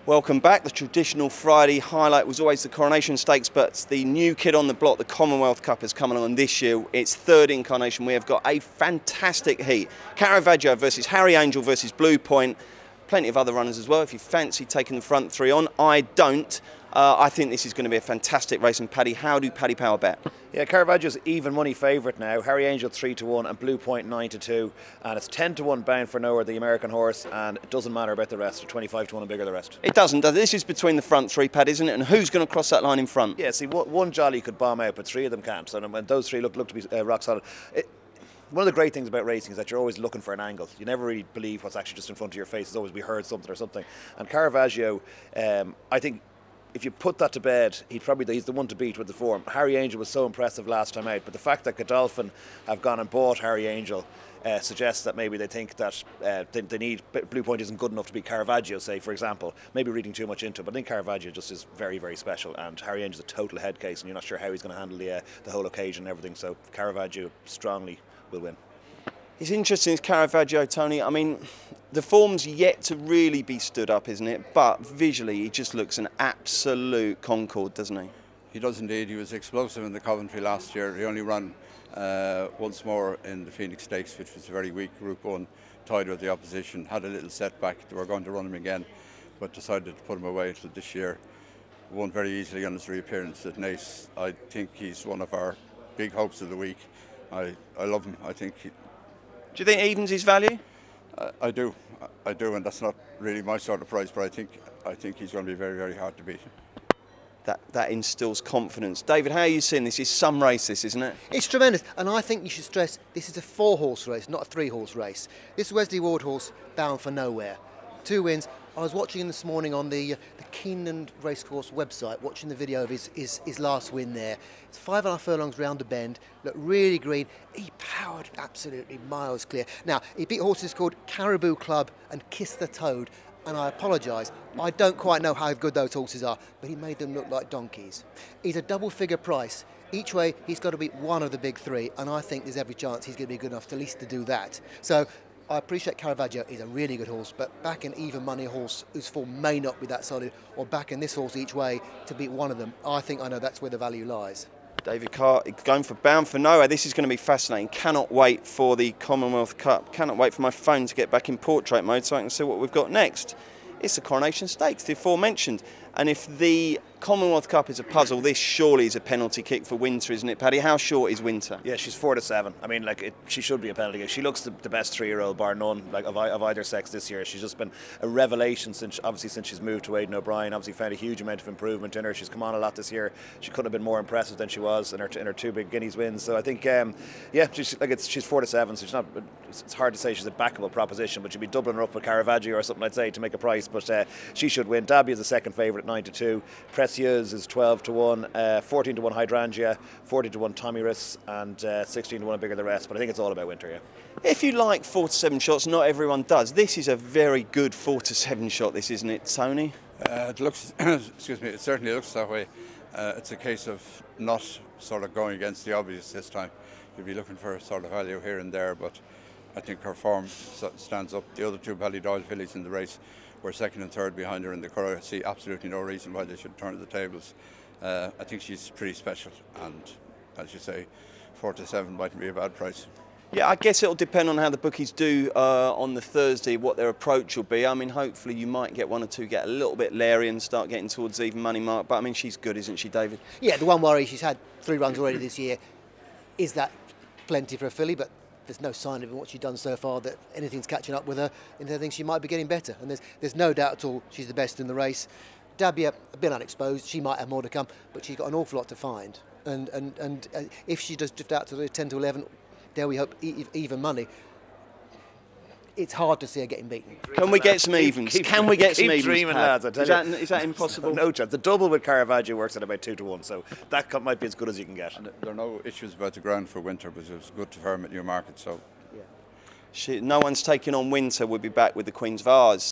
Welcome back. The traditional Friday highlight was always the Coronation Stakes, but the new kid on the block, the Commonwealth Cup, has come along this year. Its third incarnation. We have got a fantastic heat. Caravaggio versus Harry Angel versus Blue Point. Plenty of other runners as well if you fancy taking the front three on. I don't. I think this is going to be a fantastic race. And Paddy, how do Paddy Power bet? Yeah, Caravaggio's even money favourite now. Harry Angel 3-1 and Blue Point 9-2, and it's 10-1 Bound for Nowhere, the American horse, and it doesn't matter about the rest. 25-1 and bigger the rest. It doesn't, does it? This is between the front three, Paddy, isn't it? And who's going to cross that line in front? Yeah, see, one jolly could bomb out, but three of them can't. So those three look to be rock solid. One of the great things about racing is that you're always looking for an angle. You never really believe what's actually just in front of your face. It's always we heard something or something. And Caravaggio, I think, if you put that to bed, he's the one to beat with the form. Harry Angel was so impressive last time out, but the fact that Godolphin have gone and bought Harry Angel suggests that maybe they think that they need Blue Point isn't good enough to beat Caravaggio, say, for example. Maybe reading too much into it, but I think Caravaggio just is very, very special, and Harry Angel's a total head case, and you're not sure how he's going to handle the whole occasion and everything, so Caravaggio strongly will win. It's interesting, Caravaggio, Tony. I mean, the form's yet to really be stood up, isn't it? But visually, he just looks an absolute concord, doesn't he? He does indeed. He was explosive in the Coventry last year. He only ran once more in the Phoenix Stakes, which was a very weak Group 1, tied with the opposition, had a little setback. They were going to run him again, but decided to put him away until this year. Won very easily on his reappearance at Naas. I think he's one of our big hopes of the week. I love him. I think. Do you think it evens his value? I do, and that's not really my sort of price, but I think he's going to be very, very hard to beat. That instills confidence. David, how are you seeing this? It's some race, this, isn't it? It's tremendous, and I think you should stress this is a 4-horse race, not a 3-horse race. This Wesley Ward horse, Bound for Nowhere. 2 wins. I was watching him this morning on the Keeneland Racecourse website, watching the video of his last win there. It's 5.5 furlongs round the bend, looked really green. He powered absolutely miles clear. Now, he beat horses called Caribou Club and Kiss the Toad, and I apologise, I don't quite know how good those horses are, but he made them look like donkeys. He's a double-figure price. Each way, he's got to beat one of the big three, and I think there's every chance he's going to be good enough to at least to do that. So, I appreciate Caravaggio is a really good horse, but back in even money horse whose form may not be that solid, or back in this horse each way to beat one of them, I know that's where the value lies. David Carr going for Bound for Nowhere. This is going to be fascinating. Cannot wait for the Commonwealth Cup. Cannot wait for my phone to get back in portrait mode so I can see what we've got next. It's the Coronation Stakes, the aforementioned. And if the Commonwealth Cup is a puzzle, this surely is a penalty kick for Winter, isn't it, Paddy? How short is Winter? Yeah, she's 4-7. I mean, she should be a penalty kick. She looks the best 3-year-old, bar none, of either sex this year. She's just been a revelation since she's moved to Aidan O'Brien. Obviously found a huge amount of improvement in her. She's come on a lot this year. She couldn't have been more impressive than she was in her 2 big Guineas wins. So I think, yeah, she's 4-7. So she's not. It's hard to say she's a backable proposition, but she'd be doubling her up with Caravaggio or something, I'd say, to make a price. But she should win. Dabby is the second favourite at 9-2. Précieuse is 12-1, 14-1 Hydrangea, 40-1 Tommyrus, and 16-1 bigger the rest. But I think it's all about Winter, yeah. If you like 4 to 7 shots, not everyone does. This is a very good 4 to 7 shot, this, isn't it, Tony? It looks, excuse me, it certainly looks that way. It's a case of not sort of going against the obvious this time. You'll be looking for a sort of value here and there, but I think her form stands up. The other 2 Ballydoyle fillies in the race were second and third behind her in the Curragh. I see absolutely no reason why they should turn the tables. I think she's pretty special, and as you say, 4 to 7 mightn't be a bad price. Yeah, I guess it'll depend on how the bookies do on the Thursday, what their approach will be. I mean, hopefully you might get 1 or 2 get a little bit leery and start getting towards the even money mark. But I mean, she's good, isn't she, David? Yeah, the one worry, she's had 3 runs already this year. Is that plenty for a filly? But there's no sign of what she's done so far that anything's catching up with her, and I think she might be getting better. And there's no doubt at all she's the best in the race. Dabby, a bit unexposed, she might have more to come, but she's got an awful lot to find. And if she does drift out to the 10 to 11, dare we hope even money, it's hard to see her getting beaten. Can we get some evens? Can we get some evens? Keep dreaming, lads, I tell you. Is that impossible? No chance. The double with Caravaggio works at about 2-1, so that might be as good as you can get. And there are no issues about the ground for Winter, but it was good to firm at Newmarket. So no one's taking on Winter. We'll be back with the Queen's Vase.